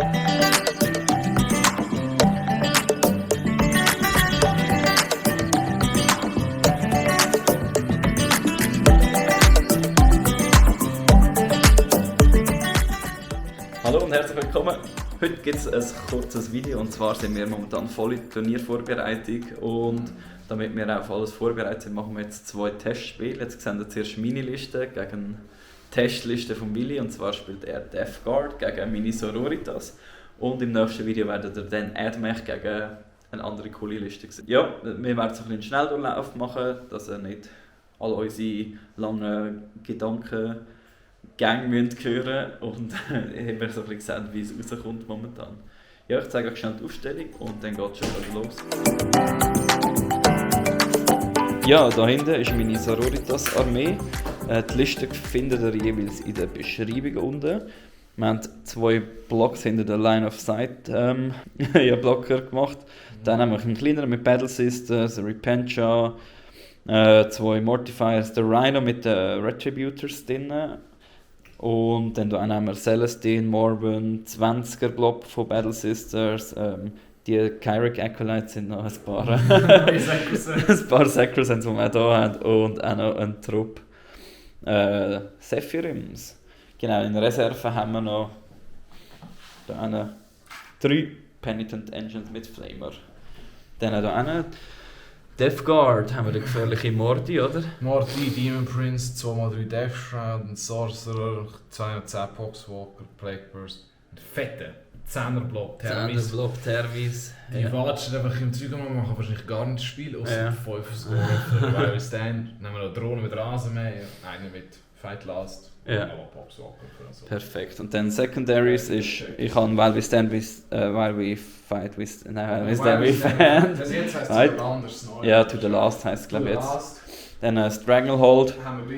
Hallo und herzlich willkommen. Heute gibt es ein kurzes Video und zwar sind wir momentan voll in Turniervorbereitung und damit wir auf alles vorbereitet sind, machen wir jetzt 2 Testspiele. Jetzt sehen wir zuerst meine Liste gegen die Testliste von Willi und zwar spielt er Death Guard gegen meine Sororitas und im nächsten Video werdet ihr dann AdMech gegen eine andere coole Liste sehen. Ja, wir werden so einen Schnelldurchlauf machen, dass ihr nicht all unsere langen Gedanken Gang müssen hören und ich habe so ein bisschen gesehen, wie es rauskommt momentan. Ja, ich zeige euch schnell die Aufstellung und dann geht es schon los. Ja, da hinten ist meine Sororitas-Armee. Die Liste findet ihr jeweils in der Beschreibung unten. Wir haben 2 Blocks hinter der Line of Sight Blocker gemacht. Dann haben wir einen kleineren mit Battle Sisters, Repentia, 2 Mortifiers, der Rhino mit den Retributors drin. Und dann haben wir Celestine, Morven, 20er Blob von Battle Sisters, die Kyric Acolytes sind noch ein paar Sacrosands, die wir hier haben, und auch noch ein Trupp Sephiroths. Genau, in Reserve haben wir noch da 3 Penitent Engines mit Flamer. Dann hier Death Guard haben wir den gefährlichen Morty, oder? Morty, Demon Prince, 2x3 Death Shroud, ein Sorcerer, 210 Poxwalker, Plague Burst, ein fetter 10er Blob Tervis. Die watschen einfach im Zeug und machen wahrscheinlich gar nicht das Spiel, außer 5 Score, weil wir Stand, nehmen wir noch Drohnen mit Rasenmäher, einen mit Fight Last. Ja. Perfekt. Und dann Secondaries ist, ich habe While We Stand with, While We Fight with, nein, Stand with Fan. Also jetzt heisst es anders. Ja, To The Last heisst es glaube ich jetzt. Dann Stranglehold. Haben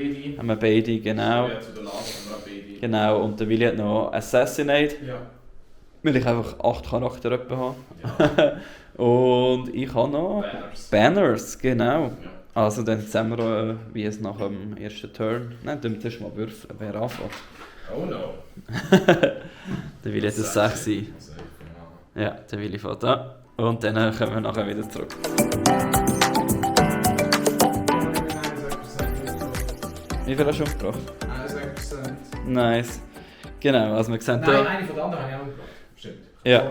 wir beide, genau. Ja, To The Last haben wir beide. Genau, und der Willi hat noch Assassinate. Ja. Weil ich einfach 8 Charaktere habe. Ja. Und ich habe noch Banners, genau. Ja. Also dann sehen wir, wie es nach dem ersten Turn... Nein, dann müssen wir mal würfeln, wer anfängt. Oh no! Der Willi hat das 6 sein. Ja, der Willi fährt an. Und dann kommen wir nachher wieder zurück. Wie viel hast du umgebracht? 1%. Nice. Genau, also wir sehen da... Nein, eine von den anderen habe ich auch umgebracht. Stimmt. Ja,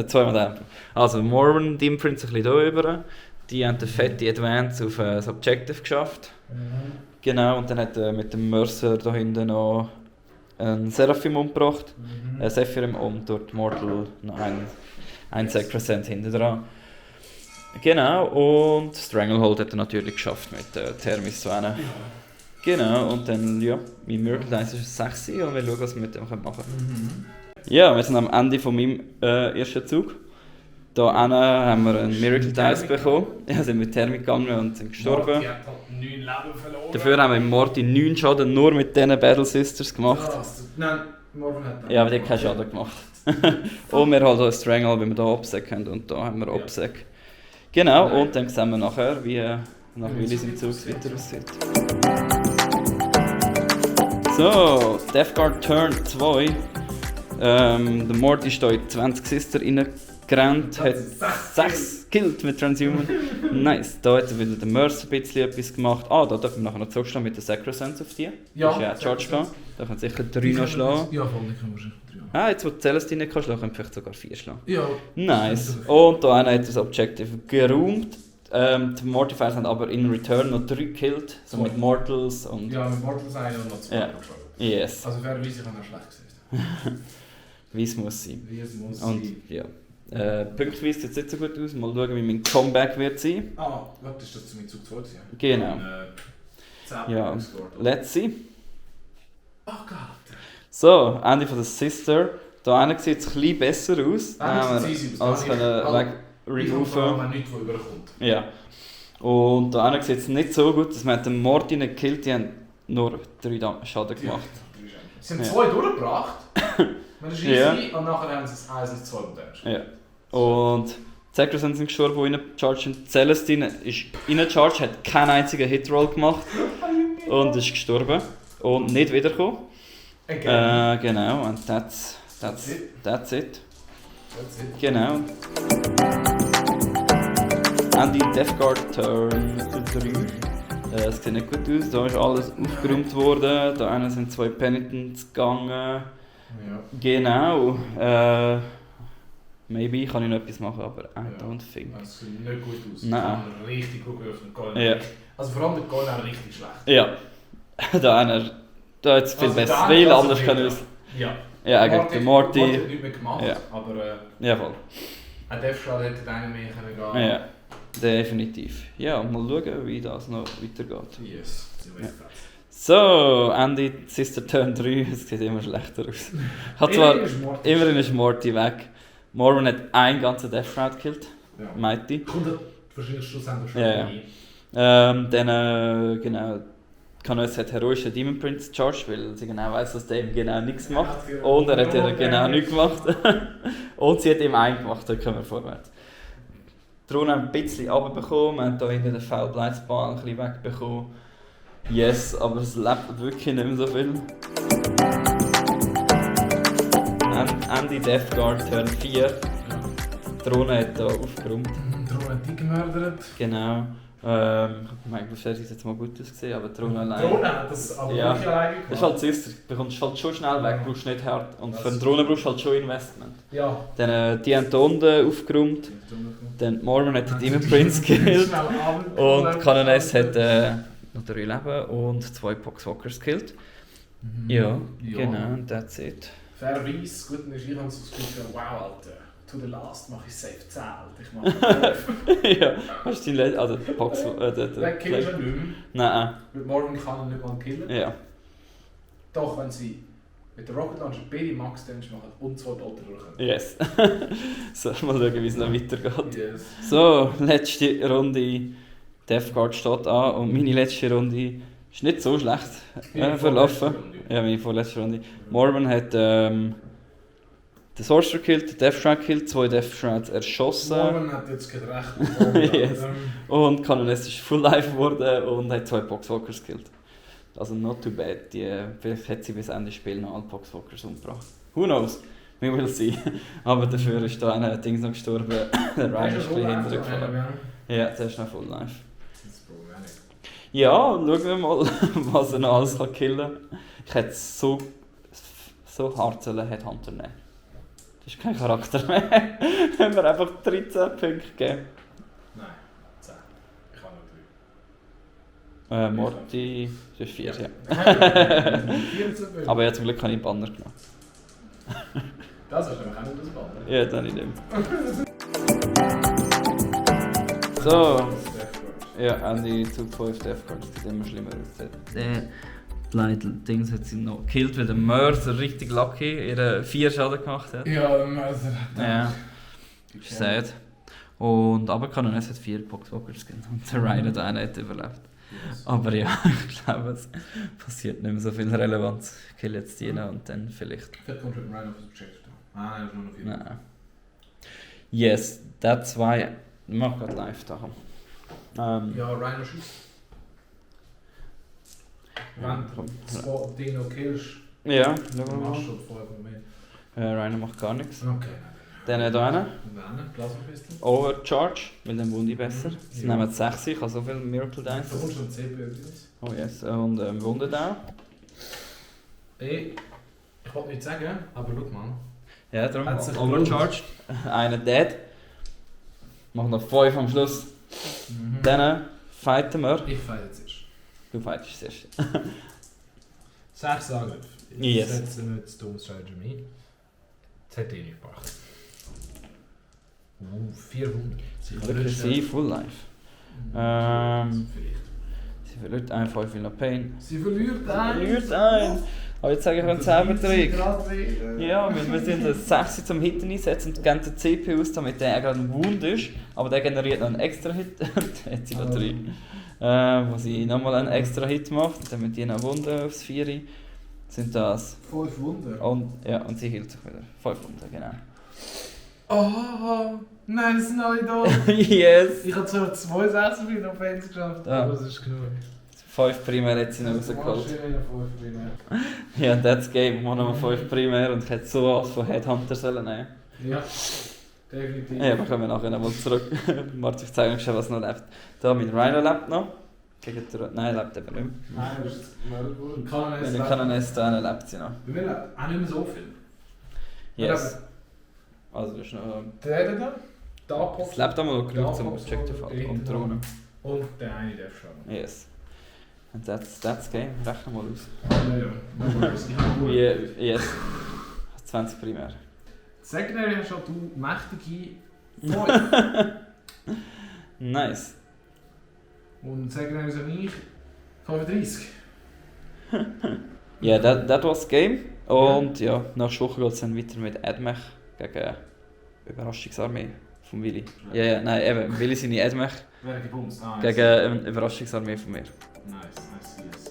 2 Modelle. Also Morven, Team Prince ein bisschen hier rüber. Die haben den fette Advance auf das Objective geschafft. Mhm. Genau, und dann hat er mit dem Mercer da hinten noch einen Seraphim umgebracht. Sephirim und dort Mortal noch ein Sacrosanct hinten dran. Genau, und Stranglehold hat er natürlich geschafft mit Thermis zu einem. Genau, und dann, ja, mein Miracle Dice ist 6 und wir schauen, was wir mit dem machen können. Ja, wir sind am Ende von meinem ersten Zug. Hier haben wir einen Miracle Dice bekommen. Ja, sind mit Thermik gegangen und sind gestorben. Morty hat halt 9 Leben verloren. Dafür haben wir im Morty 9 Schaden nur mit diesen Battle Sisters gemacht. Nein, Morven hat ja, aber die haben keinen Schaden gemacht. Und wir haben hier einen Strangle, weil wir hier Obsec haben und hier haben wir Obsec. Genau, und dann sehen wir nachher, wie nach Willis im Zug weiter aussieht. So, Death Guard Turn 2. Der Morty ist hier in 20 Sister reingerannt, hat 6 gekillt mit Transhuman. Nice. Da hat wieder der Mercer ein bisschen etwas gemacht. Da dürfen wir nachher noch zurückstehen mit den Sacrosands auf die. Ja. Das ist ja auch Charge gehen. Da können sicher 3 noch schlagen. Ja, voll, die können wahrscheinlich 3. Jetzt wo die Celestine nicht schlagen können vielleicht sogar 4 schlagen. Ja. Nice. Und da hat das Objective geräumt. Die Mortifiers haben aber in Return noch 3 gekillt. So mit Mortals und... Ja, mit Mortals eine und noch 2 ja. Yes. Also fairerweise kann er schlecht gesehen. Wie es muss sein. Wie es muss und, sein. Ja. Punktweise sieht es nicht so gut aus. Mal schauen, wie mein Comeback wird sein. Warte, ist das zu meinem Zug 2? Genau. Ja, let's see. Oh Gott. So, Ende von der Sister. Da hinten sieht es ein bisschen besser aus. Da haben wir alles removen. Wenn nichts überkommt. Ja. Und da hinten sieht es nicht so gut aus. Wir haben den Morty nicht gekillt, die haben nur 3 Schaden gemacht. Sie haben 2 durchgebracht. Man ist easy und nachher haben sie es 1 und 2 Damage. Ja. Und die Sacrosands sind gestorben, die reingecharged sind. Celestine ist reingecharged, hat keinen einzigen Hitroll gemacht und ist gestorben. Und nicht wiedergekommen. Genau, und that's That's it. That's it. Genau. Andy Death Guard Turn 3. Es sieht nicht gut aus, da ist alles aufgeräumt worden, da sind 2 Penitents gegangen. Ja. Genau. Maybe kann ich noch etwas machen, aber I don't think. Das sieht nicht gut aus. Nein. Richtig gut geöffnet. Ja. Also vor allem der Goal auch richtig schlecht. Ja. Da hat es viel Also besser. der Viel eine anders können wir es. Ja. Ja, eigentlich der Morty. Morty hat nichts mehr gemacht, Ja. aber Ja, voll. auch Death Shroud hätte einen mehr können gehen. Ja, definitiv. Ja, mal schauen, wie das noch weitergeht. Yes, sind wir Ja. fett. So, Andy, Sister Turn 3, es sieht immer schlechter aus. Hat zwar, immerhin ist Morty weg. Morwen hat einen ganzen Death Shroud gekillt, Ja. Mighty. Kommt wahrscheinlich schlussendlich schon Ja, ja. rein. Dann, genau, Canos hat heroischen Demon Prince charged, weil sie genau weiss, dass der ihm genau nichts macht. Und er hat ihr genau nichts gemacht. Und sie hat ihm einen gemacht, dann kommen wir vorwärts. Die Rune haben ein bisschen runterbekommen, wir haben hier hinten den Foul Blightsball ein bisschen wegbekommen. Yes, aber es lebt wirklich nicht mehr so viel. Andy Death Guard Turn 4. Die Rune hat hier aufgeräumt. Die Rune hat die gemördert. Genau. Ich meine, das hat jetzt mal gut ausgesehen, aber die Rune allein. Die Rune hat das aber Ja. wirklich alleine gemacht. Das ist halt das, du bekommst halt schon schnell weg, brauchst nicht hart. Und Das für einen Drohnen brauchst du halt schon Investment. Ja. Dann, die haben hier unten aufgeräumt. Dann Mormon hat den Demon Prince gekillt. Und Canones hat noch 3 Leben und 2 Poxwalkers gekillt. Ja, genau, und that's it. Fairerweise, gut, dann ist ich so das Gefühl, wow, Alter, to the last mache ich safe 10, Alter. Ich mache 5. Ja, hast du den also Pox... Wer killt schon nicht mehr? Nein, Mit Morgan kann er nicht mal killen. ja. Doch, wenn sie mit der Rocket Launcher beide Max Damage machen und 2 Dotter drücken. Yes. So, mal schauen, wie es noch weitergeht. Yes. So, letzte Runde. Death Guard steht an und meine letzte Runde ist nicht so schlecht verlaufen. Ja, meine vorletzte Runde. Mormon hat den Sorcerer gekillt, den Death Shroud gekillt, 2 Death Shrouds erschossen. Morgan hat jetzt kein Recht. Yes. Und Canones ist Full Life geworden und hat 2 Poxwalkers gekillt. Also not too bad. Vielleicht hat sie bis Ende des Spiels noch alle Poxwalkers umgebracht. Who knows? We will see. Aber dafür ist da ein Ding noch gestorben. Der Ryan ist ein bisschen hintergefahren. Ja, der ist noch Full Life. Ja, schauen wir mal, was er noch alles kann killen kann. Ich hätte so hart Headhunter nehmen. Das ist kein Charakter mehr. Wenn wir einfach 13 Punkte geben. Nein, 10. Ich habe noch 3. Morty, das ist 4, ja. 14 Punkte. Aber ja, zum Glück habe ich einen Banner genommen. Das hast du nämlich auch nicht das Banner. Ja, dann ich nicht. So. Ja, Andy Zug 5 Death Guard, das sieht immer schlimmer aus. Der Blight-Dings hat sie noch gekillt, weil der Mörser richtig lucky ihre 4 Schaden gemacht hat. Ja, der Mörser. Ja, ist sad. Und aber Canones hat 4 Poxwalkers gegeben und der Ryan hat einen nicht überlebt. Aber ja, ich glaube, es passiert nicht mehr so viel Relevanz. Ich kill jetzt die noch und dann vielleicht. Vielleicht kommt mit Ryan auf das Projekt. Ah, nein, nur noch 4. Nein. Yes, das 2 mach gerade live da. Ja, Rhino schießt. Wenn du das Ding noch killst, ja, dann schauen wir machst mal. du 5 mehr. Rhino macht gar nichts. Okay. Dann hier einer. Und dann Plasma-Pistol. Overcharge, weil dann Wundi besser. Sie Ja. nehmen 6, ich habe so viel Miracle Da Dice. kommst du schon 10 übrigens. Oh yes, und Wunden da. Ich wollte nichts sagen, aber schau mal. Ja, darum. Hat sich Overcharged. Einer dead. Mach noch 5 am Schluss. Dann fighten wir. Ich feiere jetzt erst. Du fightest zuerst. 6 Angriff. Yes. Setzen wir jetzt Thomas Stratagem ein. Das hätte ich nicht gebracht. 400. Sie Full Life. Vielleicht. Sie verliert einen 5 in Pain. Sie verliert einen. Verliert einen! Aber jetzt sage ich einen 10 Trick. Ja. Ja, weil wir sind 6 zum Hitten einsetzen und geben den CP aus, damit der gerade ein Wound ist. Aber der generiert noch einen extra Hit. Dann hat sie noch 3. Wo sie nochmal einen extra Hit macht, damit die noch Wunden aufs 4 sind das. 5 Wunder. Und, ja, und sie hielt sich wieder. 5 Wunden, genau. Oh, nein, das sind alle da. Yes! Ich habe zwar 2 6 auf Fans geschafft, Ja. aber das ist genug. 5 Primär hat sie noch rausgeholt. Ja, that's game, wo noch 5 Primär und ich hätte sowas von Headhunter sollen nehmen. Ja, definitiv. Ja, wir kommen nachher nochmal zurück. Martin, ich zeige euch schon, was noch lebt. Da mein Rhino lebt noch. Nein, lebt eben nicht mehr. Nein, das ist Melbourne. Wenn ich Cananes da lebt sie noch. Bei mir lebt auch nicht mehr so viel. Yes. Also das ist noch... Der da? Da Es lebt einmal noch genug zum Pop's Objective so, und Drohnen. Und der eine darf schon. Yes. And that's game. Rechnen wir mal aus. Ja, Yes. 20 Primär. Secondary hast schon du mächtige 5. Nice. Und Secondary sind ich 35. Ja, yeah, that was the game. Und ja, nächste Woche geht es dann weiter mit Admech gegen Überraschungsarmee von Willi. Ja, ja, nein, eben, Willi seine Admech Wer gebumst? gegen eine Überraschungsarmee von mir. Nice, yes.